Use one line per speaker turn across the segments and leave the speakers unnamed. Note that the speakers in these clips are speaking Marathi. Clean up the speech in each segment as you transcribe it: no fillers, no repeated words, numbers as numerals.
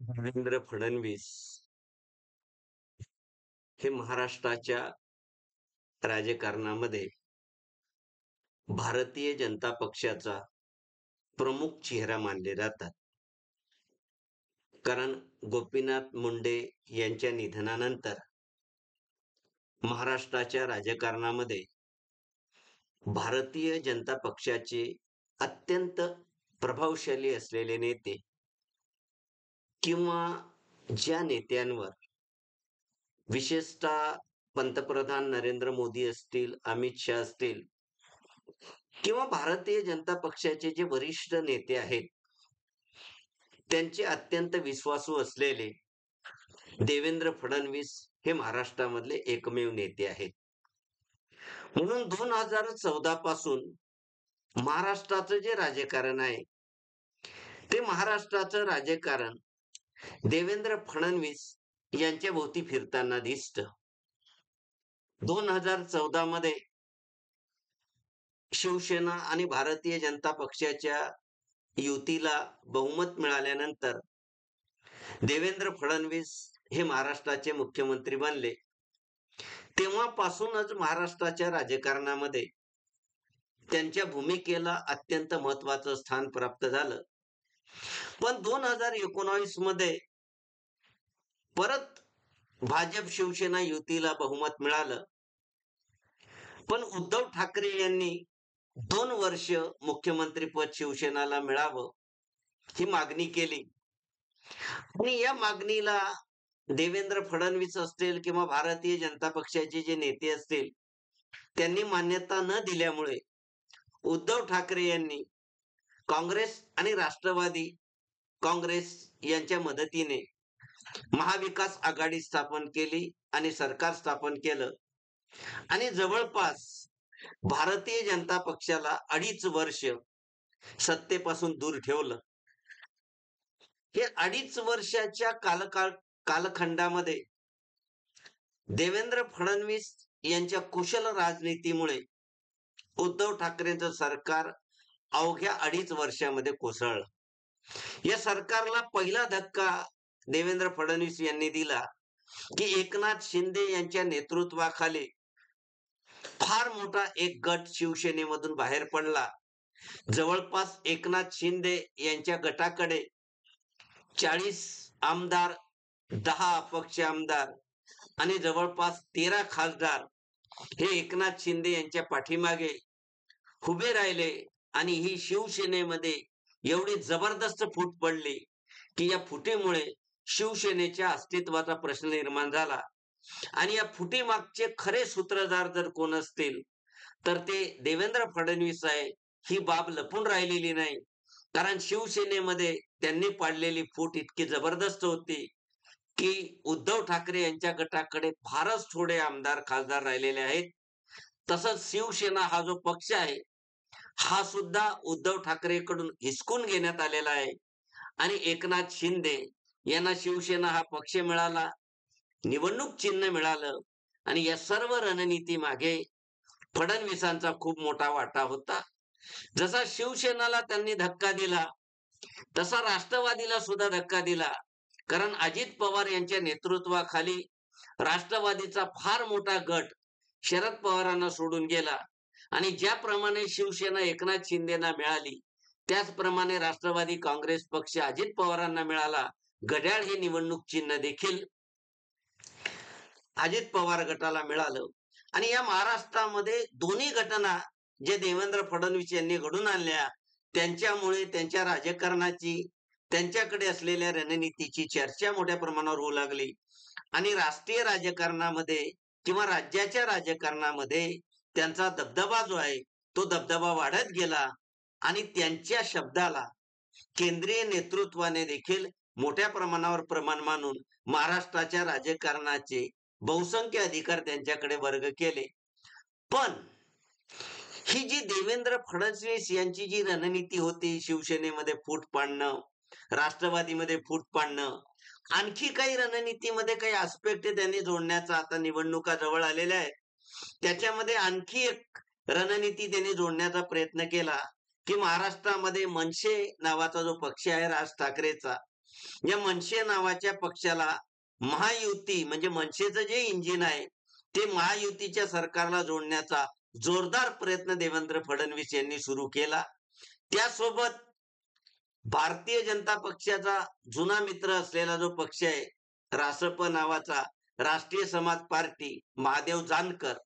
देवेंद्र फडणवीस हे महाराष्ट्राच्या राजकारणामध्ये भारतीय जनता पक्षाचा प्रमुख चेहरा मानले जातात. कारण गोपीनाथ मुंडे यांच्या निधनानंतर महाराष्ट्राच्या राजकारणामध्ये भारतीय जनता पक्षाचे अत्यंत प्रभावशाली असलेले नेते किंवा ज्या नेत्यांवर विशेषतः पंतप्रधान नरेंद्र मोदी असतील, अमित शहा असतील किंवा भारतीय जनता पक्षाचे जे वरिष्ठ नेते आहेत, त्यांचे अत्यंत विश्वासू असलेले देवेंद्र फडणवीस हे महाराष्ट्रामधले एकमेव नेते आहेत. म्हणून 2014 पासून महाराष्ट्राचं जे राजकारण आहे, ते महाराष्ट्राचं राजकारण देवेंद्र फडणवीस यांच्या भोवती फिरताना दिसतं. 2014 मध्ये शिवसेना आणि भारतीय जनता पक्षाच्या युतीला बहुमत मिळाल्यानंतर देवेंद्र फडणवीस हे महाराष्ट्राचे मुख्यमंत्री बनले. तेव्हापासूनच महाराष्ट्राच्या राजकारणामध्ये त्यांच्या भूमिकेला अत्यंत महत्वाचं स्थान प्राप्त झालं. पण 2019 मध्ये परत भाजप शिवसेना युतीला बहुमत मिळालं. पण उद्धव ठाकरे यांनी 2 वर्ष मुख्यमंत्रीपद शिवसेनेला मिळावं ही मागणी केली आणि या मागणीला देवेंद्र फडणवीस असतील किंवा भारतीय जनता पक्षाचे जे नेते असतील, त्यांनी मान्यता न दिल्यामुळे उद्धव ठाकरे यांनी काँग्रेस आणि राष्ट्रवादी काँग्रेस यांच्या मदतीने महाविकास आघाडी स्थापन केली आणि सरकार स्थापन केलं आणि जवळपास भारतीय जनता पक्षाला 2.5 वर्ष सत्तेपासून दूर ठेवलं. हे 2.5 वर्षाच्या कालखंडामध्ये देवेंद्र फडणवीस यांच्या कुशल राजनीतीमुळे उद्धव ठाकरेंचं सरकार अवघ्या 2.5 वर्षामध्ये कोसळलं. या सरकारला पहिला धक्का देवेंद्र फडणवीस यांनी दिला की एकनाथ शिंदे यांच्या नेतृत्वाखाली फार मोठा एक गट शिवसेनेमधून बाहेर पडला. जवळपास एकनाथ शिंदे यांच्या गटाकडे 40 आमदार, 10 अपक्ष आमदार आणि जवळपास 13 खासदार हे एकनाथ शिंदे यांच्या पाठीमागे उभे राहिले आणि ही शिवसेनेमध्ये एवढी जबरदस्त फूट पडली की या फुटीमुळे शिवसेनेच्या अस्तित्वाचा प्रश्न निर्माण झाला. आणि या फुटीमागचे खरे सूत्रधार जर कोण असतील तर ते देवेंद्र फडणवीस आहे. ही बाब लपून राहिलेली नाही, कारण शिवसेनेमध्ये त्यांनी पाडलेली फूट इतकी जबरदस्त होती की उद्धव ठाकरे यांच्या गटाकडे फारच थोडे आमदार खासदार राहिलेले आहेत. तसंच शिवसेना हा जो पक्ष आहे हा सुद्धा उद्धव ठाकरेकडून हिसकून घेण्यात आलेला आहे आणि एकनाथ शिंदे यांना शिवसेना हा पक्ष मिळाला, निवडणूक चिन्ह मिळालं आणि या सर्व रणनीती मागे फडणवीसांचा खूप मोठा वाटा होता. जसा शिवसेनेला त्यांनी धक्का दिला तसा राष्ट्रवादीला सुद्धा धक्का दिला, कारण अजित पवार यांच्या नेतृत्वाखाली राष्ट्रवादीचा फार मोठा गट शरद पवारांना सोडून गेला आणि ज्याप्रमाणे शिवसेना एकनाथ शिंदेना मिळाली त्याचप्रमाणे राष्ट्रवादी काँग्रेस पक्ष अजित पवारांना मिळाला. घड्याळ हे निवडणूक चिन्ह देखील अजित पवार गटाला मिळालं आणि या महाराष्ट्रामध्ये दोन्ही घटना जे देवेंद्र फडणवीस यांनी घडून आणल्या त्यांच्यामुळे त्यांच्या राजकारणाची, त्यांच्याकडे असलेल्या रणनीतीची चर्चा मोठ्या प्रमाणावर होऊ लागली आणि राष्ट्रीय राजकारणामध्ये किंवा राज्याच्या राजकारणामध्ये त्यांचा दबदबा जो आहे तो दबदबा वाढत गेला आणि त्यांच्या शब्दाला केंद्रीय नेतृत्वाने देखील मोठ्या प्रमाणावर प्रमाण मानून महाराष्ट्राच्या राजकारणाचे बहुसंख्य अधिकार त्यांच्याकडे वर्ग केले. पण ही जी देवेंद्र फडणवीस यांची जी रणनीती होती, शिवसेनेमध्ये फूट पाडणं, राष्ट्रवादीमध्ये फूट पाडणं, आणखी काही रणनीतीमध्ये काही आस्पेक्ट त्यांनी जोडण्याचा, आता निवडणुका जवळ आलेल्या आहेत त्याच्यामध्ये आणखी एक रणनीती त्यांनी जोडण्याचा प्रयत्न केला की महाराष्ट्रामध्ये मनसे नावाचा जो पक्ष आहे राज ठाकरेचा, या मनसे नावाच्या पक्षाला महायुती म्हणजे मनसेचं जे इंजिन आहे ते महायुतीच्या सरकारला जोडण्याचा जोरदार प्रयत्न देवेंद्र फडणवीस यांनी सुरू केला. त्यासोबत भारतीय जनता पक्षाचा जुना मित्र असलेला जो पक्ष आहे रासप नावाचा, राष्ट्रीय समाज पार्टी, महादेव जानकर,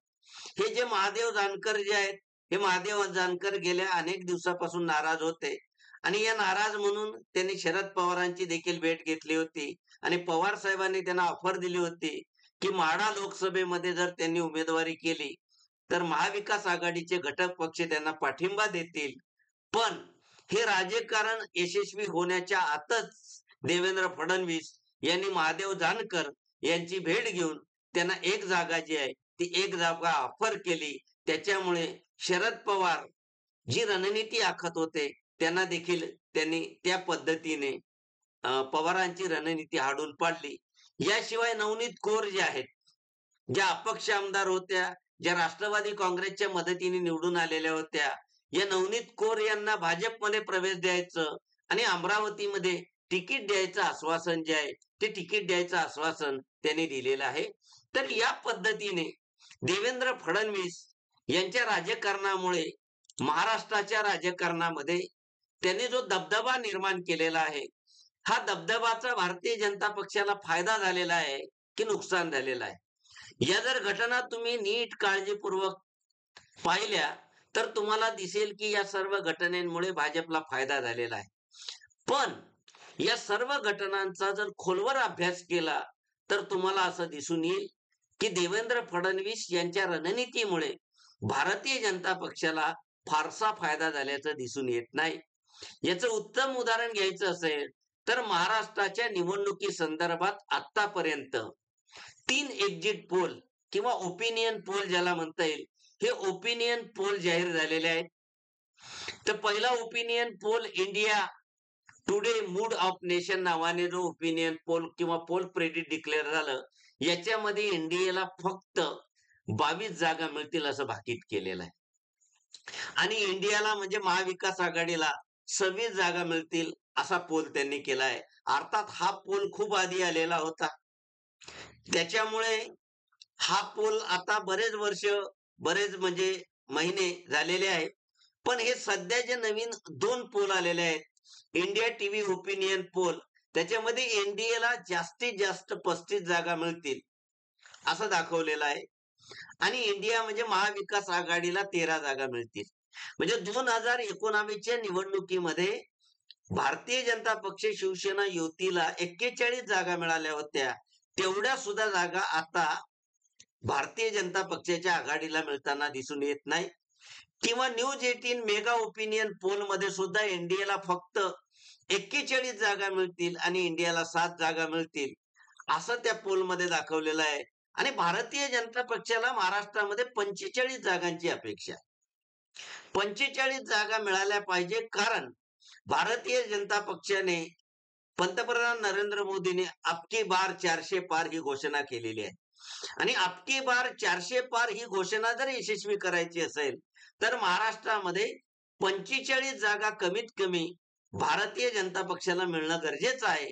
हे जे महादेव जानकर जे आहेत, हे महादेव जानकर गेल्या अनेक दिवसापासून नाराज होते आणि या नाराज म्हणून त्यांनी शरद पवारांची देखील भेट घेतली होती आणि पवार साहेबांनी त्यांना ऑफर दिली होती की माढा लोकसभेमध्ये जर त्यांनी उमेदवारी केली तर महाविकास आघाडीचे घटक पक्ष त्यांना पाठिंबा देतील. पण हे राजकारण यशस्वी होण्याच्या आतच देवेंद्र फडणवीस यांनी महादेव जानकर यांची भेट घेऊन त्यांना एक जागा जी आहे ती एक जागा ऑफर केली. त्याच्यामुळे शरद पवार जी रणनीती आखत होते त्यांना देखील त्यांनी त्या पद्धतीने पवारांची रणनीती हाडून पाडली. याशिवाय नवनीत कौर ज्या आहेत, ज्या अपक्ष आमदार होत्या, ज्या राष्ट्रवादी काँग्रेसच्या मदतीने निवडून आलेल्या होत्या, या नवनीत कौर यांना भाजपमध्ये प्रवेश द्यायचं आणि अमरावतीमध्ये तिकीट द्यायचं आश्वासन जे आहे ते तिकीट द्यायचं आश्वासन त्यांनी दिलेलं आहे. तर या पद्धतीने देवेंद्र फडणवीस यांच्या राजकारणामुळे महाराष्ट्राच्या राजकारणामध्ये त्यांनी जो दबदबा निर्माण केलेला आहे, हा दबदबाचा भारतीय जनता पक्षाला फायदा झालेला आहे की नुकसान झालेलं आहे. या जर घटना तुम्ही नीट काळजीपूर्वक पाहिल्या तर तुम्हाला दिसेल की या सर्व घटनेमुळे भाजपला फायदा झालेला आहे. पण या सर्व घटनांचा जर खोलवर अभ्यास केला तर तुम्हाला असं दिसून येईल की देवेंद्र फडणवीस यांच्या रणनीतीमुळे भारतीय जनता पक्षाला फारसा फायदा झाल्याचं दिसून येत नाही. याचं उत्तम उदाहरण घ्यायचं असेल तर महाराष्ट्राच्या निवडणुकी संदर्भात आतापर्यंत 3 एक्झिट पोल किंवा ओपिनियन पोल ज्याला म्हणता येईल, हे ओपिनियन पोल जाहीर झालेले आहेत. तर पहिला opinion poll India today mood off nation नावाने जो ओपिनियन पोल किंवा पोल प्रेडिक्ट डिक्लेअर झालं, याच्यामध्ये इंडियाला फक्त 22 जागा मिळतील असं भाकीत केलेलं आहे आणि इंडियाला म्हणजे महाविकास आघाडीला 26 जागा मिळतील असा पोल त्यांनी केलाय. अर्थात हा पोल खूप आधी आलेला होता, त्याच्यामुळे हा पोल आता बरेच वर्ष, बरेच म्हणजे महिने झालेले आहेत. पण हे सध्या जे नवीन 2 पोल आलेले आहेत, इंडिया टीव्ही ओपिनियन पोल, त्याच्यामध्ये एनडीएला जास्तीत जास्त 35 जागा मिळतील असं दाखवलेलं आहे आणि इंडिया म्हणजे महाविकास आघाडीला 13 जागा मिळतील. म्हणजे 2019च्या निवडणुकीमध्ये भारतीय जनता पक्ष शिवसेना युतीला 41 जागा मिळाल्या होत्या, तेवढ्या सुद्धा जागा आता भारतीय जनता पक्षाच्या आघाडीला मिळताना दिसून येत नाही. किंवा न्यूज 18 मेगा ओपिनियन पोल मध्ये सुद्धा एनडीएला फक्त 41 जागा मिळतील आणि इंडियाला 7 जागा मिळतील असं त्या पोल मध्ये दाखवलेलं आहे आणि भारतीय जनता पक्षाला महाराष्ट्रामध्ये 45 जागांची अपेक्षा आहे. 45 जागा मिळाल्या पाहिजे, कारण भारतीय जनता पक्षाने पंतप्रधान नरेंद्र मोदींनी अबकी बार 400 पार ही घोषणा केलेली आहे आणि अबकी बार 400 पार ही घोषणा जर यशस्वी करायची असेल तर महाराष्ट्रामध्ये 45 जागा कमीत कमी भारतीय जनता पक्षाला मिळणं गरजेचं आहे.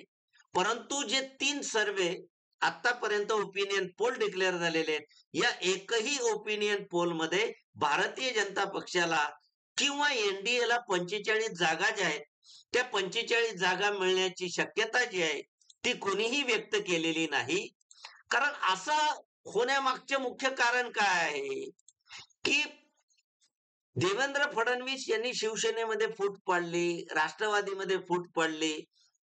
परंतु जे 3 सर्वे आतापर्यंत ओपिनियन पोल डिक्लेअर झालेले आहेत, या एकही ओपिनियन पोल मध्ये भारतीय जनता पक्षाला किंवा एनडीएला 45 जागा ज्या आहेत त्या 45 जागा मिळण्याची शक्यता जी आहे ती कोणीही व्यक्त केलेली नाही. कारण असं होण्यामागचे मुख्य कारण काय आहे की देवेंद्र फडणवीस यांनी शिवसेनेमध्ये फूट पाडली, राष्ट्रवादीमध्ये फूट पाडली,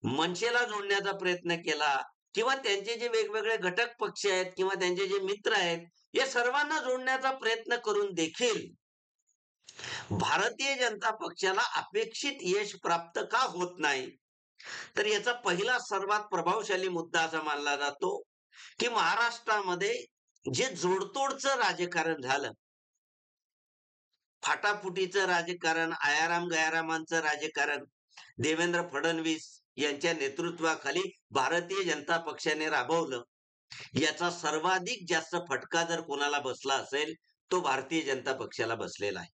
मनसेला जोडण्याचा प्रयत्न केला किंवा त्यांचे जे वेगवेगळे घटक पक्ष आहेत किंवा त्यांचे जे मित्र आहेत या सर्वांना जोडण्याचा प्रयत्न करून देखील भारतीय जनता पक्षाला अपेक्षित यश प्राप्त का होत नाही. तर याचा पहिला सर्वात प्रभावशाली मुद्दा असा मानला जातो की महाराष्ट्रामध्ये जे जोडतोडचं राजकारण झालं, फाटाफुटीचं राजकारण, आयाराम गयारामांचं राजकारण देवेंद्र फडणवीस यांच्या नेतृत्वाखाली भारतीय जनता पक्षाने राबवलं, याचा सर्वाधिक जास्त फटका जर कोणाला बसला असेल तो भारतीय जनता पक्षाला बसलेला आहे.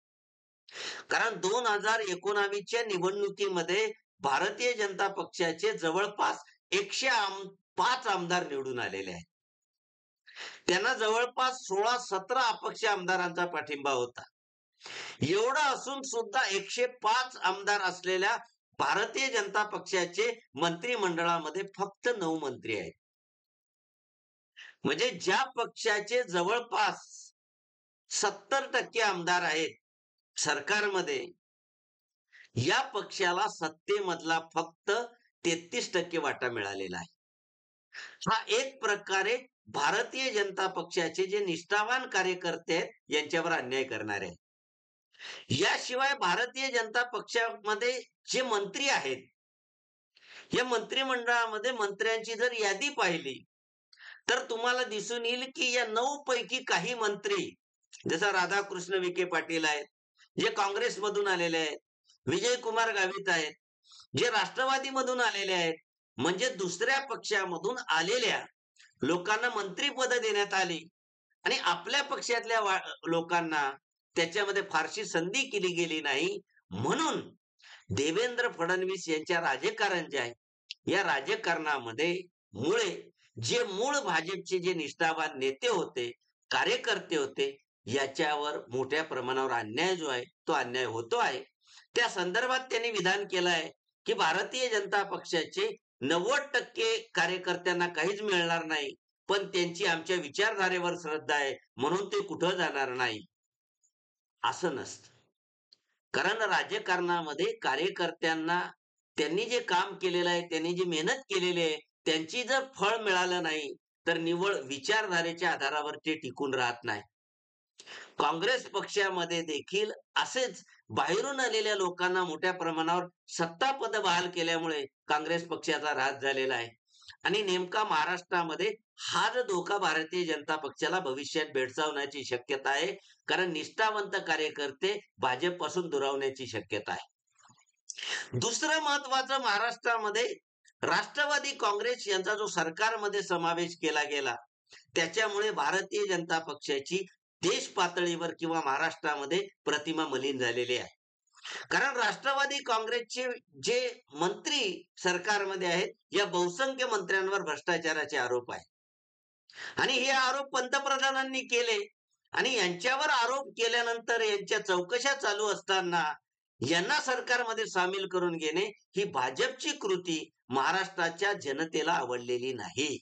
कारण 2019च्या निवडणुकीमध्ये भारतीय जनता पक्षाचे जवळपास 105 आमदार निवडून आलेले आहेत. त्यांना जवळपास 16-17 अपक्ष आमदारांचा पाठिंबा होता. एवढं असून सुद्धा 105 आमदार असलेल्या भारतीय जनता पक्षाचे मंत्रिमंडळामध्ये फक्त 9 मंत्री आहेत. म्हणजे ज्या पक्षाचे जवळपास 70% आमदार आहेत सरकारमध्ये, या पक्षाला सत्तेमधला फक्त 33% वाटा मिळालेला आहे. हा एक प्रकारे भारतीय जनता पक्षाचे जे निष्ठावान कार्यकर्ते आहेत यांच्यावर अन्याय करणारे आहे. याशिवाय भारतीय जनता पक्षामध्ये जे मंत्री आहेत, या मंत्रिमंडळामध्ये मंत्र्यांची जर यादी पाहिली तर तुम्हाला दिसून येईल की या 9 पैकी काही मंत्री, जसा राधाकृष्ण विखे पाटील आहेत, जे काँग्रेसमधून आलेले आहेत, विजयकुमार गावित आहेत, जे राष्ट्रवादीमधून आलेले आहेत, म्हणजे दुसऱ्या पक्षामधून आलेल्या लोकांना मंत्रीपद देण्यात आली आणि आपल्या पक्षातल्या लोकांना त्याच्यामध्ये फारशी संधी केली गेली नाही. म्हणून देवेंद्र फडणवीस यांच्या राजकारण जे आहे, या राजकारणामध्ये मुळे जे मूळ भाजपचे जे निष्ठावान नेते होते, कार्यकर्ते होते, याच्यावर मोठ्या प्रमाणावर अन्याय जो आहे तो अन्याय होतो आहे. त्या संदर्भात त्यांनी विधान केलं आहे की भारतीय जनता पक्षाचे 90% कार्यकर्त्यांना काहीच मिळणार नाही, पण त्यांची आमच्या विचारधारेवर श्रद्धा आहे म्हणून ते कुठं जाणार नाही. असं नसतं. कारण राजकारणामध्ये कार्यकर्त्यांना त्यांनी जे काम केलेलं आहे, त्यांनी जी मेहनत केलेली आहे, त्यांची जर फळ मिळालं नाही तर निव्वळ विचारधारेच्या आधारावर ते टिकून राहत नाही. काँग्रेस पक्षामध्ये देखील असेच बाहेरून आलेल्या लोकांना मोठ्या प्रमाणावर सत्तापद बहाल केल्यामुळे काँग्रेस पक्षाचा ऱ्हास झालेला आहे आणि नेमका महाराष्ट्रामध्ये हा जो धोका भारतीय जनता पक्षाला भविष्यात भेडसावण्याची शक्यता आहे. कारण निष्ठावंत कार्यकर्ते भाजपपासून दुरावण्याची शक्यता आहे. दुसरं महत्वाचं, महाराष्ट्रामध्ये राष्ट्रवादी काँग्रेस यांचा जो सरकारमध्ये समावेश केला गेला, त्याच्यामुळे भारतीय जनता पक्षाची देश पातळीवर किंवा महाराष्ट्रामध्ये प्रतिमा मलिन झालेली आहे. कारण राष्ट्रवादी काँग्रेसचे जे मंत्री सरकारमध्ये आहेत, या बहुसंख्य मंत्र्यांवर भ्रष्टाचाराचे आरोप आहे आणि हे आरोप पंतप्रधानांनी केले आणि यांच्यावर आरोप केल्यानंतर यांच्या चौकशा चालू असताना यांना सरकारमध्ये सामील करून घेणे ही भाजपची कृती महाराष्ट्राच्या जनतेला आवडलेली नाही.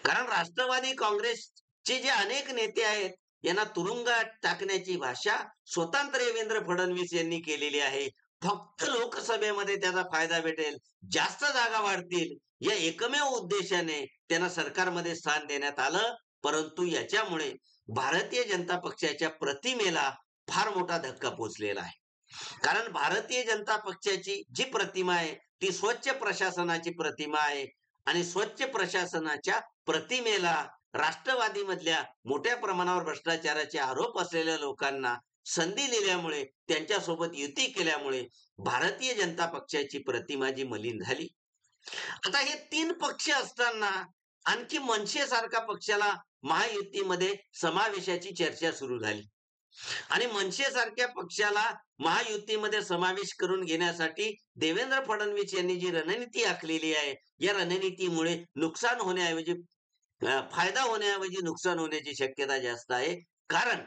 कारण राष्ट्रवादी काँग्रेसचे जे अनेक नेते आहेत यांना तुरुंगात टाकण्याची भाषा स्वतंत्र देवेंद्र फडणवीस यांनी केलेली आहे. फक्त लोकसभेमध्ये त्याचा फायदा भेटेल, जास्त जागा वाढतील, या एकमेव उद्देशाने त्यांना सरकारमध्ये स्थान देण्यात आलं. परंतु याच्यामुळे भारतीय जनता पक्षाच्या प्रतिमेला फार मोठा धक्का पोचलेला आहे. कारण भारतीय जनता पक्षाची जी प्रतिमा आहे ती स्वच्छ प्रशासनाची प्रतिमा आहे आणि स्वच्छ प्रशासनाच्या प्रतिमेला राष्ट्रवादीमधल्या मोठ्या प्रमाणावर भ्रष्टाचाराचे आरोप असलेल्या लोकांना संधी दिल्यामुळे, त्यांच्यासोबत युती केल्यामुळे भारतीय जनता पक्षाची प्रतिमा जी मलिन झाली. आता हे 3 पक्ष असताना आणखी मनसे सारखा पक्षाला महायुतीमध्ये समावेशाची चर्चा सुरू झाली आणि मनसे सारख्या पक्षाला महायुतीमध्ये समावेश करून घेण्यासाठी देवेंद्र फडणवीस यांनी जी रणनीती आखलेली आहे, या रणनीतीमुळे नुकसान होण्याऐवजी फायदा होण्याऐवजी नुकसान होण्याची शक्यता जास्त आहे. कारण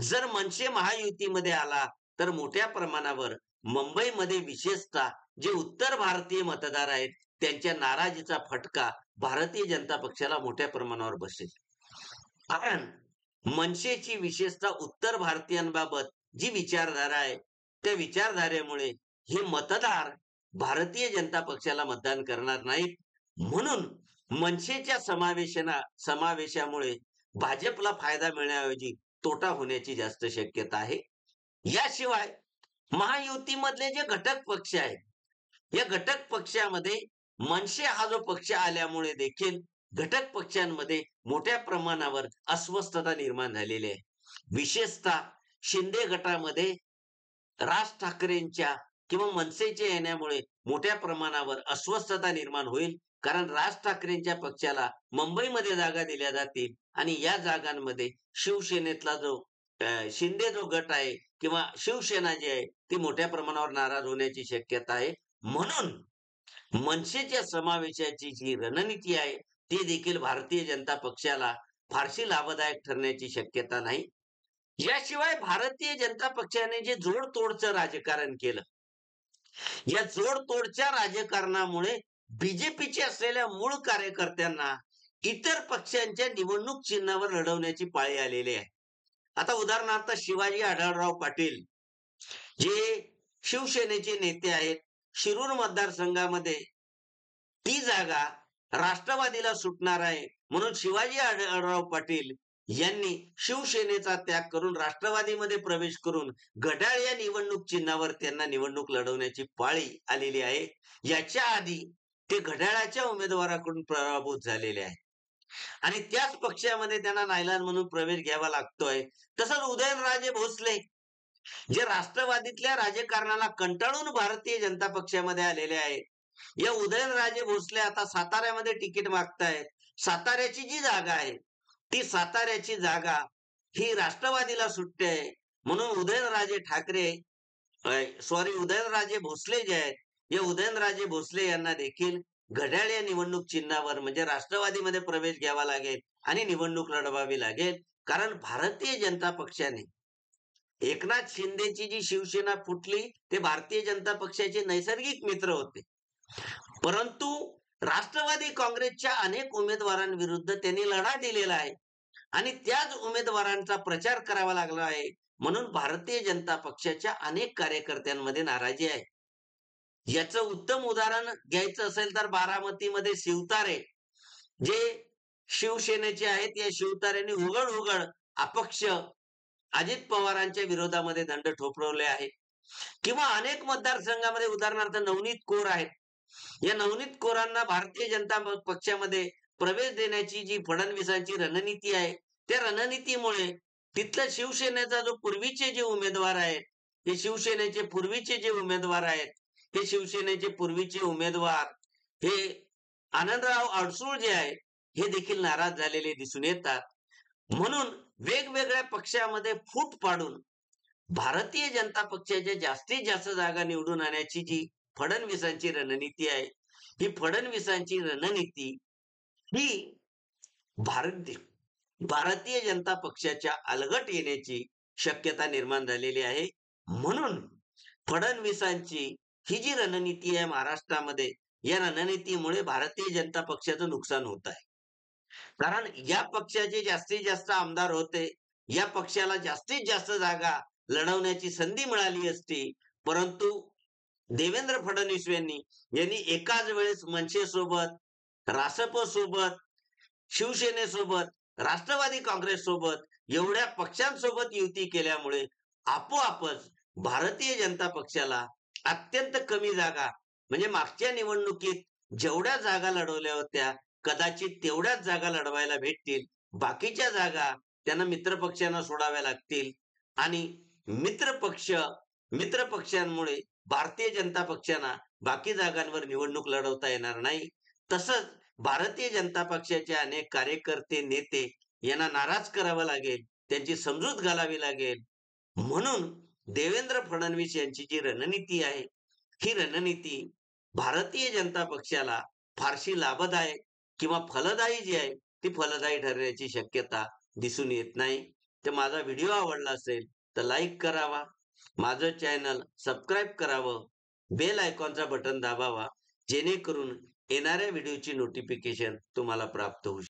जर मनसे महायुतीमध्ये आला तर मोठ्या प्रमाणावर मुंबईमध्ये विशेषतः जे उत्तर भारतीय मतदार आहेत त्यांच्या नाराजीचा फटका भारतीय जनता पक्षाला मोठ्या प्रमाणावर बसेल. कारण मनसेची विशेषतः उत्तर भारतीयांबाबत जी विचारधारा आहे, त्या विचारधारेमुळे हे मतदार भारतीय जनता पक्षाला मतदान करणार नाहीत. म्हणून मनसेच्या समावेशामुळे भाजपला फायदा मिळण्याऐवजी तोटा होण्याची जास्त शक्यता आहे. याशिवाय महायुतीमधले जे घटक पक्ष आहेत, या घटक पक्षामध्ये मनसे हा जो पक्ष आल्यामुळे देखील घटक पक्षांमध्ये मोठ्या प्रमाणावर अस्वस्थता निर्माण झालेली आहे. विशेषतः शिंदे गटामध्ये राज ठाकरेंच्या किंवा मनसेच्या येण्यामुळे मोठ्या प्रमाणावर अस्वस्थता निर्माण होईल. कारण राज ठाकरेंच्या पक्षाला मुंबईमध्ये जागा दिल्या जातील आणि या जागांमध्ये शिवसेनेतला जो शिंदे जो गट आहे किंवा शिवसेना जी आहे ती मोठ्या प्रमाणावर नाराज होण्याची शक्यता आहे. म्हणून मनसेच्या समावेशाची जी रणनीती आहे ती देखील भारतीय जनता पक्षाला फारशी लाभदायक ठरण्याची शक्यता नाही. याशिवाय भारतीय जनता पक्षाने जे जोडतोडचं राजकारण केलं, या जोडतोडच्या राजकारणामुळे बीजेपीचे असलेल्या मूळ कार्यकर्त्यांना इतर पक्षांच्या निवडणूक चिन्हावर लढवण्याची पाळी आलेली आहे. आता उदाहरणार्थ शिवाजी आढळराव पाटील जे शिवसेनेचे नेते आहेत, शिरूर मतदारसंघामध्ये ती जागा राष्ट्रवादीला सुटणार आहे म्हणून शिवाजी आढळराव पाटील यांनी शिवसेनेचा त्याग करून राष्ट्रवादीमध्ये प्रवेश करून घड्याळ या निवडणूक चिन्हावर त्यांना निवडणूक लढवण्याची पाळी आलेली आहे. याच्या आधी ते घड्याळाच्या उमेदवाराकडून पराभूत झालेले आहे आणि त्याच पक्षामध्ये त्यांना नाईलाज म्हणून प्रवेश घ्यावा लागतोय. तसंच उदयनराजे भोसले जे राष्ट्रवादीतल्या राजकारणाला कंटाळून भारतीय जनता पक्षामध्ये आलेले आहेत, या उदयनराजे भोसले आता साताऱ्यामध्ये तिकीट मागतायत. साताऱ्याची जी जागा आहे ती साताऱ्याची जागा ही राष्ट्रवादीला सुटते आहे म्हणून उदयनराजे उदयनराजे भोसले जे आहेत, या उदयनराजे भोसले यांना देखील घड्याळ या निवडणूक चिन्हावर म्हणजे राष्ट्रवादीमध्ये प्रवेश घ्यावा लागेल आणि निवडणूक लढवावी लागेल. कारण भारतीय जनता पक्षाने एकनाथ शिंदेची जी शिवसेना फुटली ते भारतीय जनता पक्षाचे नैसर्गिक मित्र होते, परंतु राष्ट्रवादी काँग्रेसच्या अनेक उमेदवारांविरुद्ध त्यांनी लढा दिलेला आहे आणि त्याच उमेदवारांचा प्रचार करावा लागला आहे म्हणून भारतीय जनता पक्षाच्या अनेक कार्यकर्त्यांमध्ये नाराजी आहे. याचं उत्तम उदाहरण घ्यायचं असेल तर बारामतीमध्ये शिवतारे जे शिवसेनेचे आहेत, या शिवतारेंनी उघड अपक्ष अजित पवारांच्या विरोधामध्ये दंड ठोठावले आहे. किंवा अनेक मतदारसंघामध्ये उदाहरणार्थ नवनीत कौर आहेत, या नवनीत कौरांना भारतीय जनता पक्षामध्ये प्रवेश देण्याची जी फडणवीसांची रणनीती आहे, त्या रणनीतीमुळे तिथलं शिवसेनेचा जो पूर्वीचे जे उमेदवार आहेत, हे शिवसेनेचे पूर्वीचे जे उमेदवार आहेत, हे शिवसेनेचे पूर्वीचे उमेदवार हे आनंदराव अडसूळ जे आहेत, हे देखील नाराज झालेले दिसून येतात. म्हणून वेगवेगळ्या पक्षामध्ये फूट पाडून भारतीय जनता पक्षाच्या जास्तीत जास्त जागा निवडून आणण्याची जी फडणवीसांची रणनीती आहे, ही फडणवीसांची रणनीती ही भारतीय जनता पक्षाच्या अलगट येण्याची शक्यता निर्माण झालेली आहे. म्हणून फडणवीसांची ही जी रणनीती आहे महाराष्ट्रामध्ये, या रणनीतीमुळे भारतीय जनता पक्षाचं नुकसान होत आहे. कारण या पक्षाचे जास्तीत जास्त आमदार होते, या पक्षाला जास्तीत जास्त जागा लढवण्याची संधी मिळाली असती, परंतु देवेंद्र फडणवीस यांनी एकाच वेळेस मनसेसोबत, रासपसोबत, शिवसेनेसोबत, राष्ट्रवादी काँग्रेससोबत एवढ्या पक्षांसोबत युती केल्यामुळे आपोआपच भारतीय जनता पक्षाला अत्यंत कमी जागा म्हणजे मागच्या निवडणुकीत जेवढ्या जागा लढवल्या होत्या कदाचित तेवढ्याच जागा लढवायला भेटतील. बाकीच्या जागा त्यांना मित्रपक्षांना सोडाव्या लागतील आणि मित्र पक्षांमुळे भारतीय जनता पक्षांना बाकी जागांवर निवडणूक लढवता येणार नाही. तसंच भारतीय जनता पक्षाचे अनेक कार्यकर्ते, नेते यांना नाराज करावं लागेल, त्यांची समजूत घालावी लागेल. म्हणून देवेंद्र फडणवीस यांची जी रणनीती आहे, ही रणनीती भारतीय जनता पक्षाला फारशी लाभदायक किंवा फलदायी जी आहे ती फलदायी ठरण्याची शक्यता दिसून येत नाही. तर माझा व्हिडिओ आवडला असेल तर लाईक करावा, माझं चॅनल सबस्क्राईब करावं, बेल आयकॉनचा बटन दाबावा, जेणेकरून येणाऱ्या व्हिडिओची नोटिफिकेशन तुम्हाला प्राप्त होईल.